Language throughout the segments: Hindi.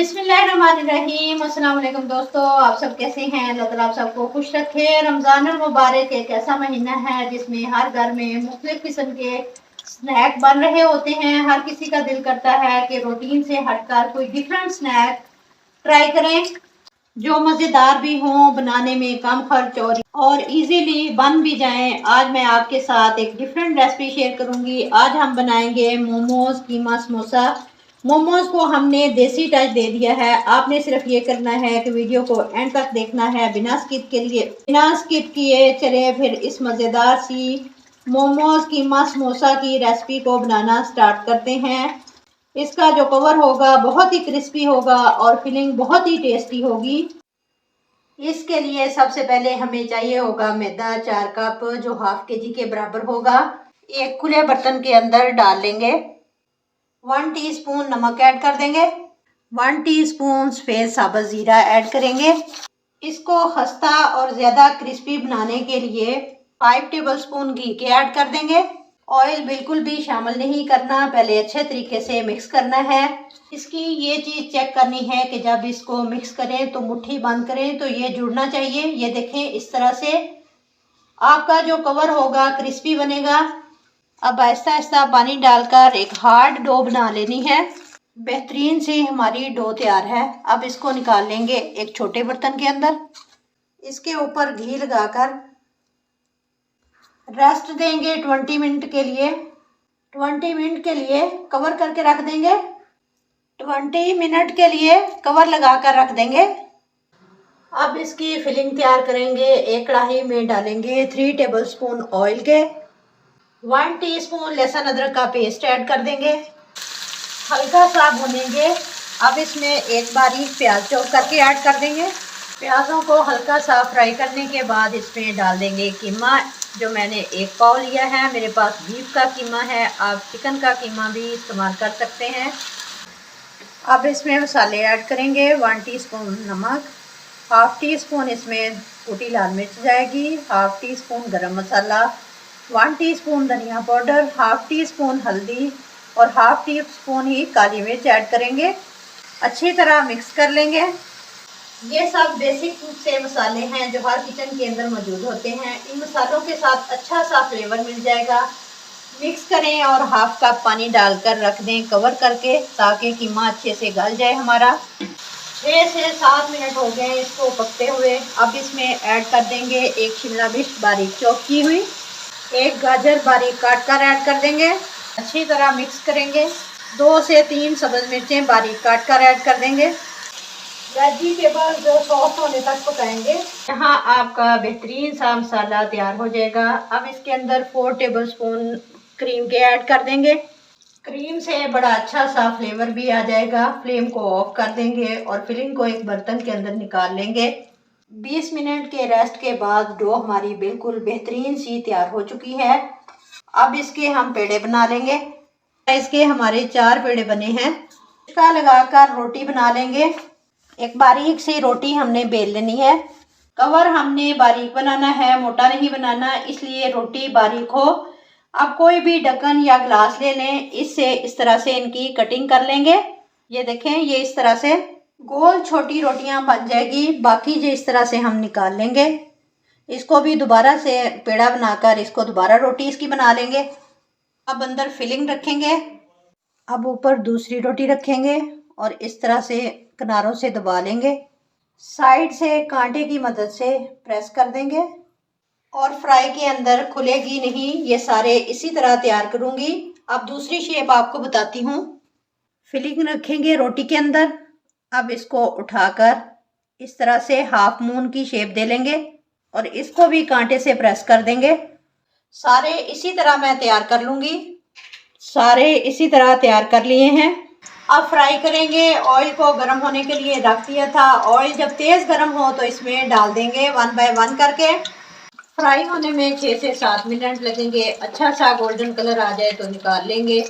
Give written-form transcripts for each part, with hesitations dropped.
बिस्मिल्लाहिर्रहमानिर्रहीम। अस्सलाम वालेकुम दोस्तों, आप सब कैसे हैं? अल्लाह ताला आप सबको खुश रखे। रमज़ानुल मुबारक एक ऐसा महीना है जिसमें हर घर में मुख्तलिफ किस्म के स्नैक बन रहे होते हैं। हर किसी का दिल करता है कि रूटीन से हटकर कोई डिफरेंट स्नैक ट्राई करें जो मज़ेदार भी हों, बनाने में कम खर्च और इजीली बन भी जाएं। आज मैं आपके साथ एक डिफरेंट रेसिपी शेयर करूंगी। आज हम बनाएंगे मोमोज कीमा समोसा। मोमोज को हमने देसी टच दे दिया है। आपने सिर्फ ये करना है कि वीडियो को एंड तक देखना है बिना स्किप किए। चले फिर इस मज़ेदार सी मोमोज कीमा समोसा की रेसिपी को बनाना स्टार्ट करते हैं। इसका जो कवर होगा बहुत ही क्रिस्पी होगा और फिलिंग बहुत ही टेस्टी होगी। इसके लिए सबसे पहले हमें चाहिए होगा मैदा 4 कप, जो हाफ केजी के बराबर होगा। एक खुले बर्तन के अंदर डाल लेंगे। 1 टीस्पून नमक ऐड कर देंगे। 1 टीस्पून सफ़ेद साबुत ज़ीरा ऐड करेंगे। इसको खस्ता और ज़्यादा क्रिस्पी बनाने के लिए 5 टेबलस्पून घी के ऐड कर देंगे। ऑयल बिल्कुल भी शामिल नहीं करना, पहले अच्छे तरीके से मिक्स करना है। इसकी ये चीज़ चेक करनी है कि जब इसको मिक्स करें तो मुट्ठी बंद करें तो ये जुड़ना चाहिए। ये देखें, इस तरह से आपका जो कवर होगा क्रिस्पी बनेगा। अब आहिस्ता आहिस्ता पानी डालकर एक हार्ड डो बना लेनी है। बेहतरीन सी हमारी डो तैयार है। अब इसको निकाल लेंगे एक छोटे बर्तन के अंदर। इसके ऊपर घी लगाकर रेस्ट देंगे 20 मिनट के लिए। 20 मिनट के लिए कवर करके रख देंगे। 20 मिनट के लिए कवर लगाकर रख देंगे। अब इसकी फिलिंग तैयार करेंगे। एक कढ़ाई में डालेंगे 3 टेबलस्पून ऑयल के। 1 टीस्पून लहसुन अदरक का पेस्ट ऐड कर देंगे। हल्का सा भूनेंगे। अब इसमें एक बारीक प्याज चॉप करके ऐड कर देंगे। प्याज़ों को हल्का सा फ्राई करने के बाद इसमें डाल देंगे कीमा, जो मैंने 1 पाव लिया है। मेरे पास बीफ का कीमा है, आप चिकन का कीमा भी इस्तेमाल कर सकते हैं। अब इसमें मसाले ऐड करेंगे। 1 टीस्पून नमक, हाफ टी स्पून इसमें कुटी लाल मिर्च जाएगी, हाफ टी स्पून गरम मसाला, 1 टीस्पून धनिया पाउडर, हाफ टी स्पून हल्दी और हाफ टी स्पून ही काली मिर्च ऐड करेंगे। अच्छी तरह मिक्स कर लेंगे। ये सब बेसिक से मसाले हैं जो हर किचन के अंदर मौजूद होते हैं। इन मसालों के साथ अच्छा सा फ्लेवर मिल जाएगा। मिक्स करें और हाफ कप पानी डालकर रख दें कवर करके, ताकि कीमा अच्छे से गल जाए हमारा। 6 से 7 मिनट हो गए इसको पकते हुए। अब इसमें ऐड कर देंगे एक शिमला मिर्च बारीक चॉप की हुई, एक गाजर बारीक काट कर ऐड कर देंगे। अच्छी तरह मिक्स करेंगे। 2 से 3 सब्ज़ मिर्चें बारीक काट कर ऐड कर देंगे। वेजिटेबल जो सॉफ्ट होने तक पकाएंगे। यहाँ आपका बेहतरीन सा मसाला तैयार हो जाएगा। अब इसके अंदर 4 टेबलस्पून क्रीम के ऐड कर देंगे। क्रीम से बड़ा अच्छा सा फ्लेवर भी आ जाएगा। फ्लेम को ऑफ कर देंगे और फिलिंग को एक बर्तन के अंदर निकाल लेंगे। 20 मिनट के रेस्ट के बाद डो हमारी बिल्कुल बेहतरीन सी तैयार हो चुकी है। अब इसके हम पेड़े बना लेंगे। इसके हमारे 4 पेड़े बने हैं। इसका लगाकर रोटी बना लेंगे। एक बारीक सी रोटी हमने बेल लेनी है। कवर हमने बारीक बनाना है, मोटा नहीं बनाना, इसलिए रोटी बारीक हो। अब कोई भी ढक्कन या ग्लास ले लें, इससे इस तरह से इनकी कटिंग कर लेंगे। ये देखें, ये इस तरह से गोल छोटी रोटियां बन जाएगी। बाकी जो इस तरह से हम निकाल लेंगे। इसको भी दोबारा से पेड़ा बनाकर इसको दोबारा रोटी इसकी बना लेंगे। अब अंदर फिलिंग रखेंगे। अब ऊपर दूसरी रोटी रखेंगे और इस तरह से किनारों से दबा लेंगे। साइड से कांटे की मदद से प्रेस कर देंगे और फ्राई के अंदर खुलेगी नहीं। ये सारे इसी तरह तैयार करूंगी। अब दूसरी शेप आपको बताती हूँ। फिलिंग रखेंगे रोटी के अंदर। अब इसको उठाकर इस तरह से हाफ मून की शेप दे लेंगे और इसको भी कांटे से प्रेस कर देंगे। सारे इसी तरह मैं तैयार कर लूँगी। सारे इसी तरह तैयार कर लिए हैं। अब फ्राई करेंगे। ऑयल को गर्म होने के लिए रख दिया था। ऑयल जब तेज़ गर्म हो तो इसमें डाल देंगे 1 बाय 1 करके। फ्राई होने में 6 से 7 मिनट लगेंगे। अच्छा सा गोल्डन कलर आ जाए तो निकाल लेंगे।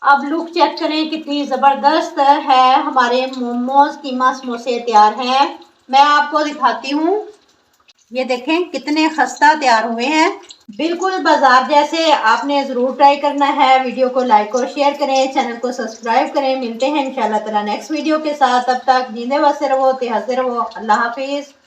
अब लुक चेक करें कितनी ज़बरदस्त है। हमारे मोमोज कीमा समोसे तैयार हैं। मैं आपको दिखाती हूँ। ये देखें कितने खस्ता तैयार हुए हैं। बिल्कुल बाजार जैसे। आपने ज़रूर ट्राई करना है। वीडियो को लाइक और शेयर करें, चैनल को सब्सक्राइब करें। मिलते हैं इंशाल्लाह ताला नेक्स्ट वीडियो के साथ। तब तक जींदे बसे रहो, हंसते रहो। अल्लाह हाफिज़।